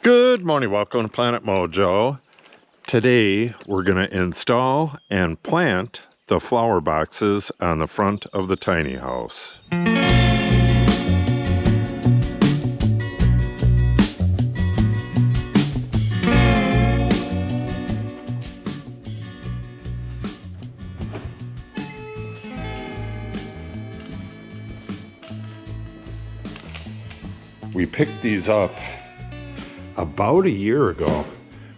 Good morning, welcome to Planet Mojo. Today we're going to install and plant the flower boxes on the front of the tiny house. We picked these up about a year ago.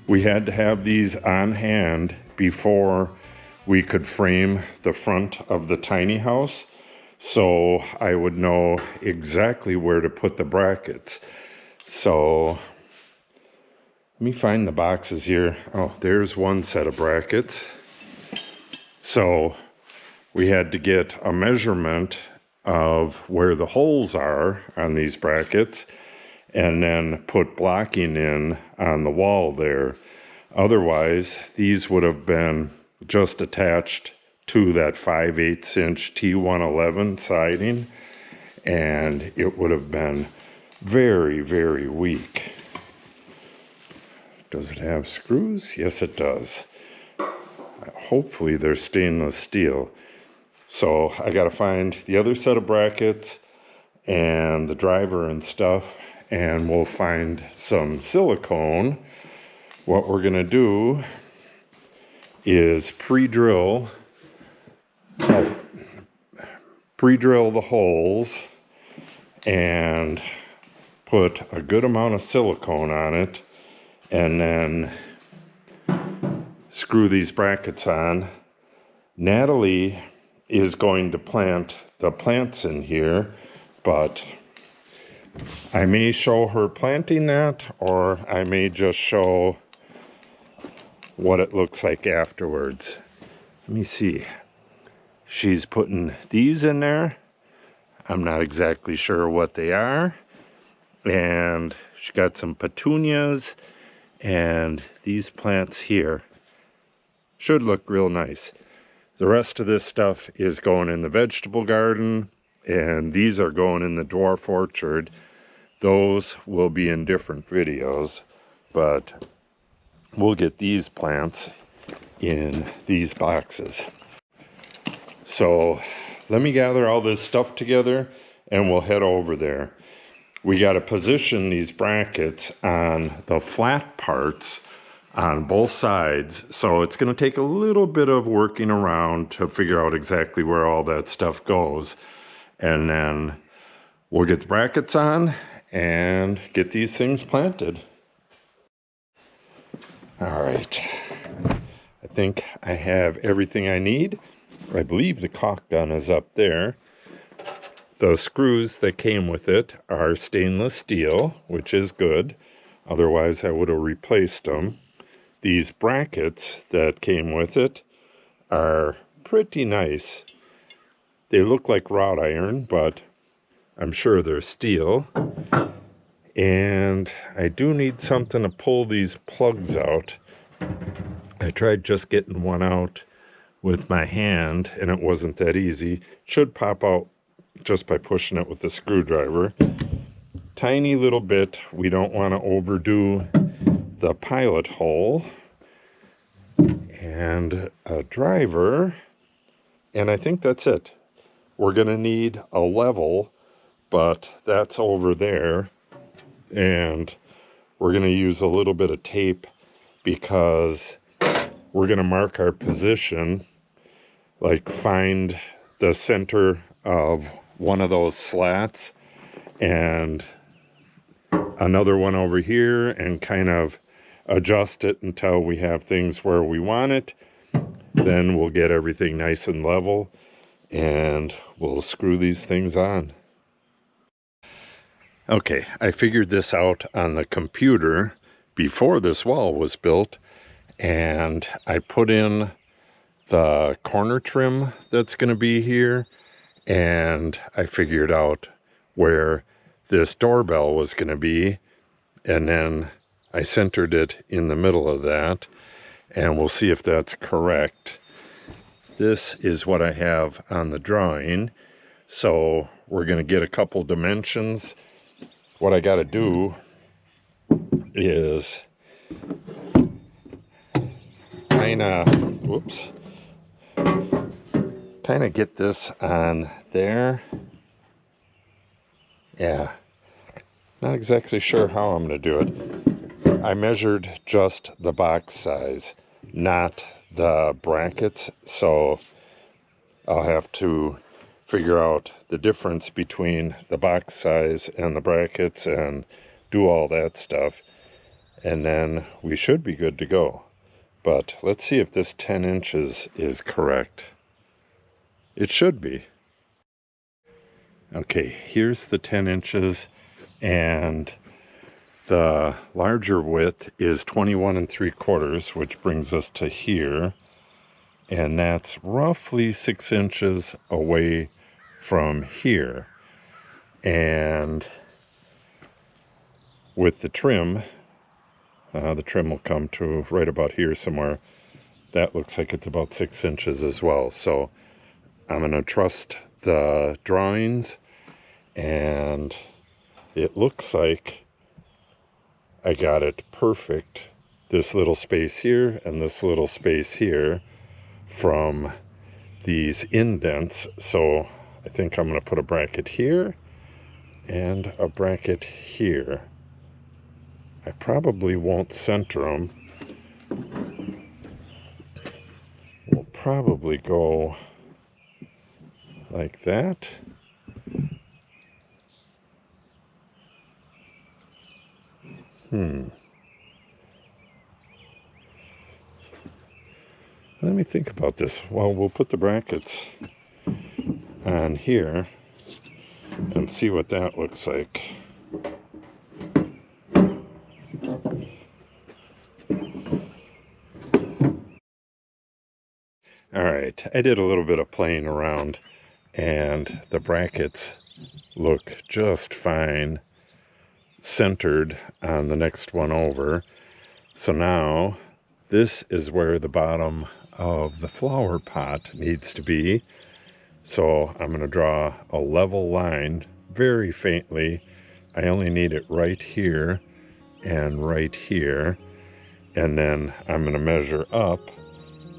We had to have these on hand before we could frame the front of the tiny house, so I would know exactly where to put the brackets. So let me find the boxes here. Oh, there's one set of brackets. So we had to get a measurement of where the holes are on these brackets and then put blocking in on the wall there. Otherwise, these would have been just attached to that 5/8 inch T111 siding, and it would have been very, very weak. Does it have screws? Yes, it does. Hopefully they're stainless steel. So I got to find the other set of brackets and the driver and stuff, and we'll find some silicone. What we're going to do is pre-drill the holes and put a good amount of silicone on it, and then screw these brackets on. Natalie is going to plant the plants in here, but I may show her planting that, or I may just show what it looks like afterwards. Let me see. She's putting these in there. I'm not exactly sure what they are. And she got some petunias, and these plants here should look real nice. The rest of this stuff is going in the vegetable garden, and these are going in the dwarf orchard. Those will be in different videos, but we'll get these plants in these boxes. So let me gather all this stuff together and we'll head over there. We got to position these brackets on the flat parts on both sides, so it's going to take a little bit of working around to figure out exactly where all that stuff goes, and then we'll get the brackets on and get these things planted. All right, I think I have everything I need. I believe the caulk gun is up there. The screws that came with it are stainless steel, which is good. Otherwise I would have replaced them. These brackets that came with it are pretty nice. They look like wrought iron, but I'm sure they're steel. And I do need something to pull these plugs out. I tried just getting one out with my hand, and it wasn't that easy. It should pop out just by pushing it with a screwdriver. Tiny little bit. We don't want to overdo the pilot hole, and a driver, and I think that's it. We're going to need a level, but that's over there, and we're going to use a little bit of tape because we're going to mark our position, like find the center of one of those slats and another one over here, and kind of adjust it until we have things where we want it. Then we'll get everything nice and level, and we'll screw these things on. Okay, I figured this out on the computer before this wall was built, and I put in the corner trim that's going to be here, and I figured out where this doorbell was going to be, and then I centered it in the middle of that, and we'll see if that's correct. This is what I have on the drawing, so we're going to get a couple dimensions. What I got to do is kind of get this on there. Yeah, not exactly sure how I'm going to do it. I measured just the box size, not the brackets, so I'll have to figure out the difference between the box size and the brackets and do all that stuff, and then we should be good to go. But let's see if this 10 inches is correct. It should be. Okay, here's the 10 inches, and the larger width is 21 3/4, which brings us to here, and that's roughly 6 inches away from here. And with the trim will come to right about here somewhere. That looks like it's about 6 inches as well. So I'm going to trust the drawings, and it looks like I got it perfect. This little space here and this little space here from these indents. So I think I'm going to put a bracket here and a bracket here. I probably won't center them. We'll probably go like that. Let me think about this. Well, we'll put the brackets on here and see what that looks like. All right, I did a little bit of playing around, and the brackets look just fine centered on the next one over. So now this is where the bottom of the flower pot needs to be. So I'm going to draw a level line very faintly. I only need it right here and right here. And then I'm going to measure up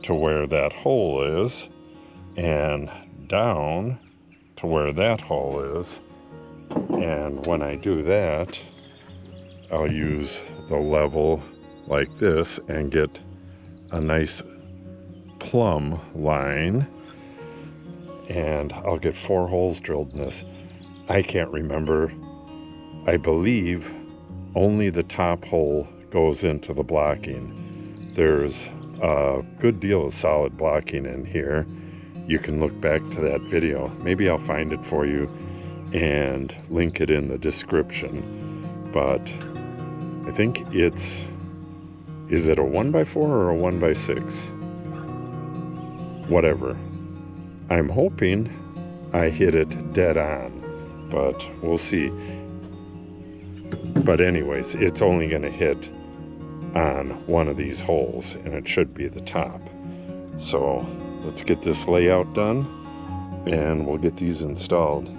to where that hole is and down to where that hole is. And when I do that, I'll use the level like this and get a nice plumb line, and I'll get 4 holes drilled in this. I can't remember. I believe only the top hole goes into the blocking. There's a good deal of solid blocking in here. You can look back to that video. Maybe I'll find it for you and link it in the description. But I think is it a 1x4 or a 1x6? Whatever. I'm hoping I hit it dead on, but we'll see. But anyways, it's only going to hit on one of these holes, and it should be the top. So let's get this layout done, and we'll get these installed.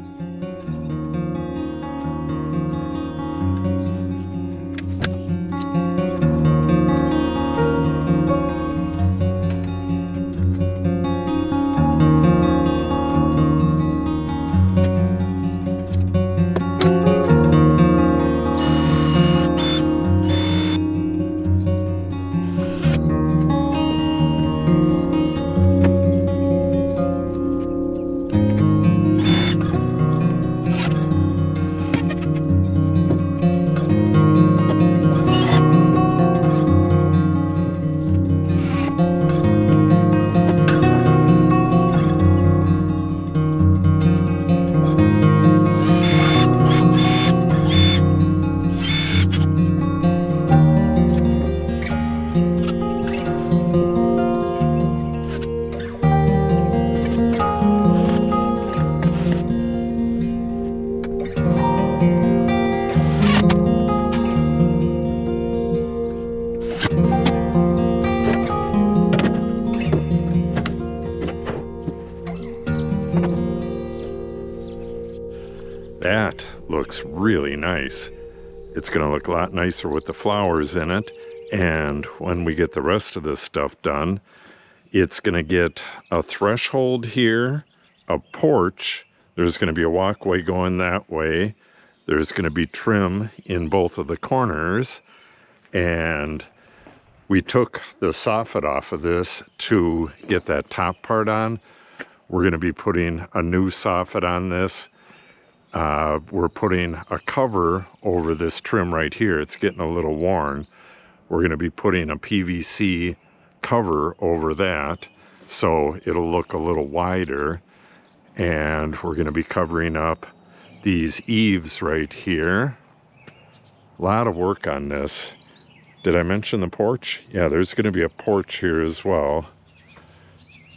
That looks really nice. It's going to look a lot nicer with the flowers in it. And when we get the rest of this stuff done, it's going to get a threshold here, a porch. There's going to be a walkway going that way. There's going to be trim in both of the corners. And we took the soffit off of this to get that top part on. We're going to be putting a new soffit on this. We're putting a cover over this trim right here. It's getting a little worn. We're going to be putting a PVC cover over that so it'll look a little wider. And we're going to be covering up these eaves right here. A lot of work on this. Did I mention the porch? Yeah, there's going to be a porch here as well.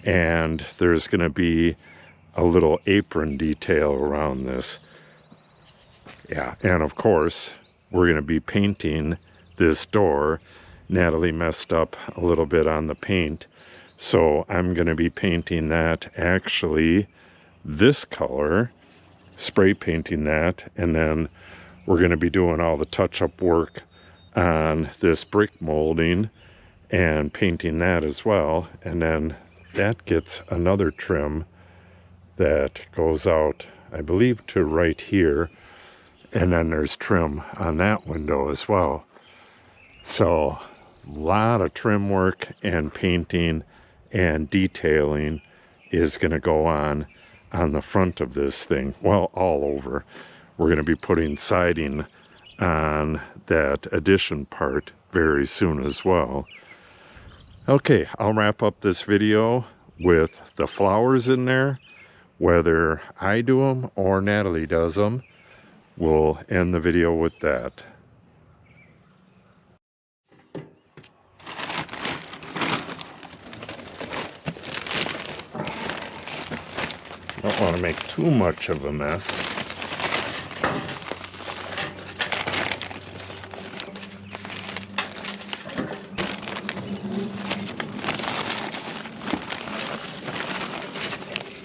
And there's going to be a little apron detail around this. Yeah, and of course, we're going to be painting this door. Natalie messed up a little bit on the paint, so I'm going to be painting that actually this color, spray painting that, and then we're going to be doing all the touch-up work on this brick molding and painting that as well. And then that gets another trim that goes out, I believe, to right here. And then there's trim on that window as well. So a lot of trim work and painting and detailing is going to go on the front of this thing. Well, all over. We're going to be putting siding on that addition part very soon as well. Okay, I'll wrap up this video with the flowers in there. Whether I do them or Natalie does them, we'll end the video with that. Don't want to make too much of a mess.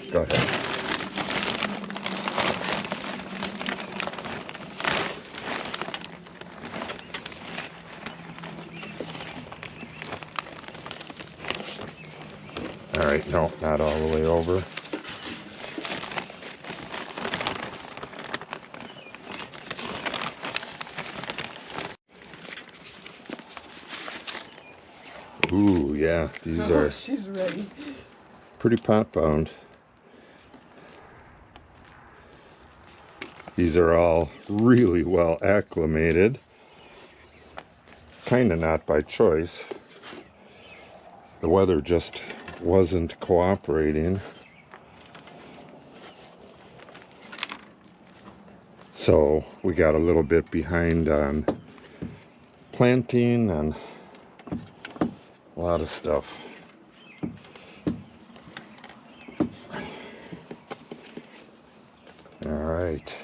Go ahead. All right, no, not all the way over. Ooh, yeah, these are she's ready. Pretty pot bound. These are all really well acclimated. Kind of not by choice. The weather just wasn't cooperating. So we got a little bit behind on planting and a lot of stuff. All right.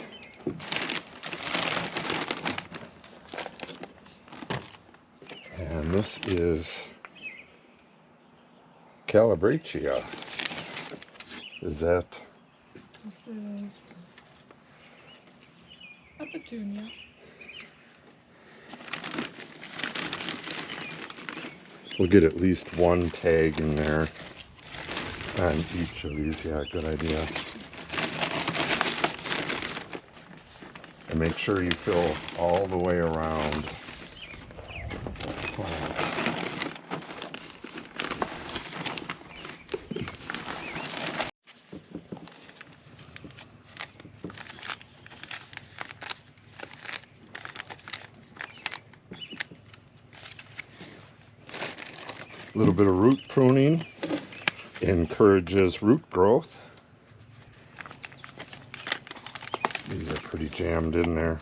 And this is Calabracia. Is that? This is a petunia. We'll get at least one tag in there on each of these. Yeah, good idea. And make sure you fill all the way around. A little bit of root pruning encourages root growth. These are pretty jammed in there.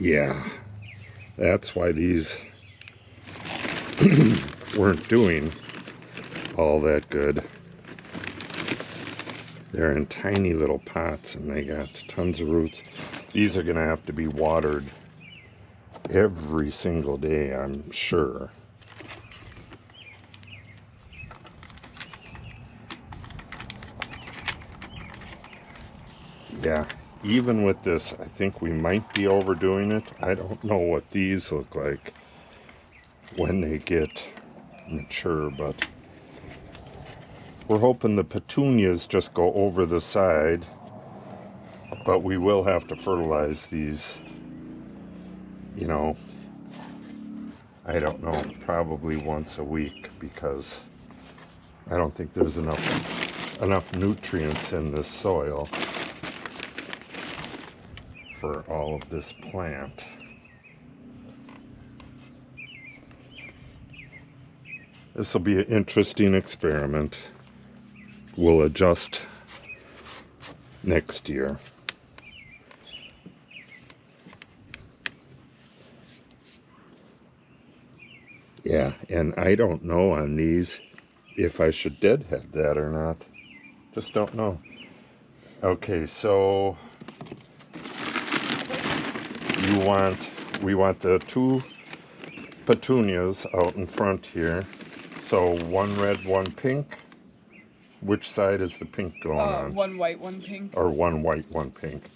Yeah, that's why these weren't doing all that good. They're in tiny little pots and they got tons of roots. These are going to have to be watered every single day, I'm sure. Yeah, even with this, I think we might be overdoing it. I don't know what these look like when they get mature, but we're hoping the petunias just go over the side, but we will have to fertilize these, you know, I don't know, probably once a week, because I don't think there's enough nutrients in this soil for all of this plant. This will be an interesting experiment. We'll adjust next year. Yeah, and I don't know on these if I should deadhead that or not. Just don't know. Okay, so we want the two petunias out in front here. So one red, one pink. Which side is the pink going on? One white, one pink. Or one white, one pink?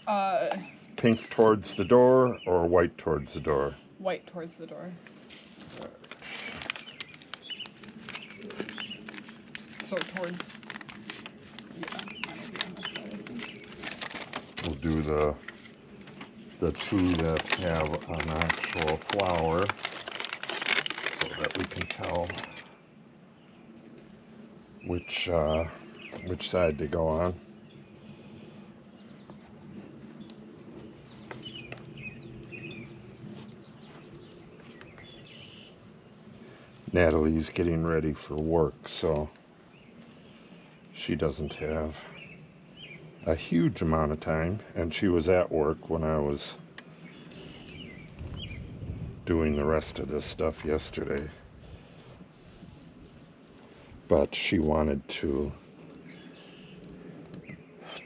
Uh, Pink towards the door or white towards the door? White towards the door. So towards, yeah, that'll be on this side, I think. We'll do the two that have an actual flower so that we can tell which side they go on. Natalie's getting ready for work, so she doesn't have a huge amount of time, and she was at work when I was doing the rest of this stuff yesterday. But she wanted to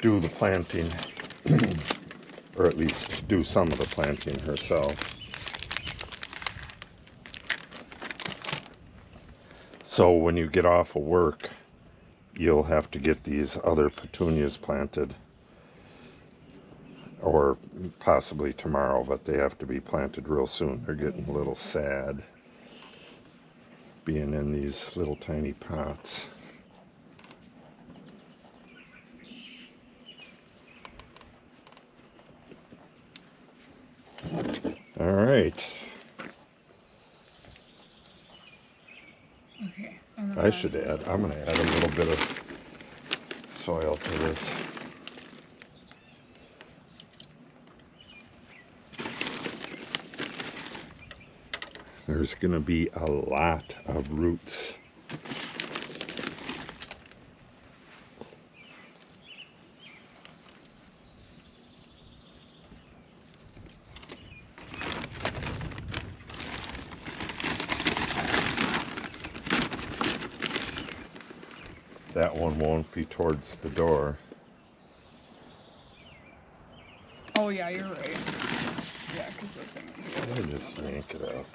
do the planting, or at least do some of the planting herself. So when you get off of work, you'll have to get these other petunias planted, or possibly tomorrow, but they have to be planted real soon. They're getting a little sad being in these little tiny pots. All right. Okay. I should add, I'm going to add a little bit of soil to this. There's going to be a lot of roots. That one won't be towards the door. Oh yeah, you're right. Yeah, because the thing. Let me just yank it out.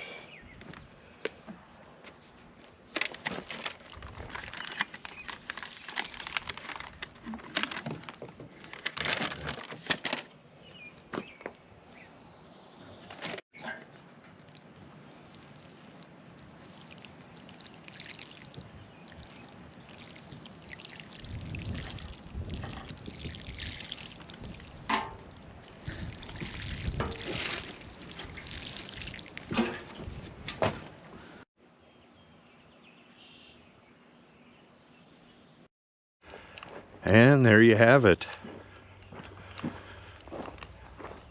And there you have it.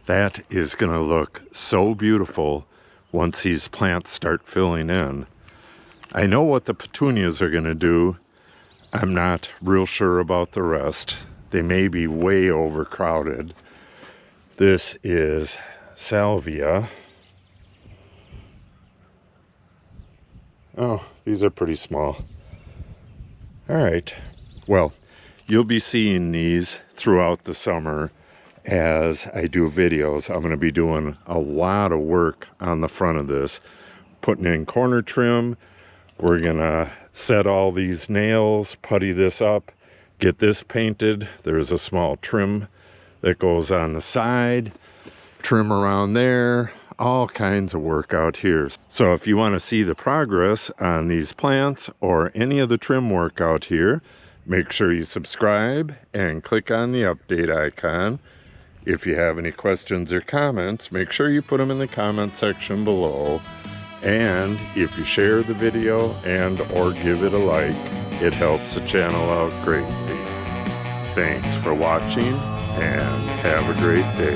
That is going to look so beautiful once these plants start filling in. I know what the petunias are going to do. I'm not real sure about the rest. They may be way overcrowded. This is salvia. Oh, these are pretty small. All right. Well, you'll be seeing these throughout the summer as I do videos. I'm going to be doing a lot of work on the front of this, putting in corner trim. We're going to set all these nails, putty this up, get this painted. There's a small trim that goes on the side, trim around there, all kinds of work out here. So if you want to see the progress on these plants or any of the trim work out here, make sure you subscribe and click on the update icon. If you have any questions or comments, make sure you put them in the comment section below. And if you share the video and or give it a like, it helps the channel out greatly. Thanks for watching and have a great day.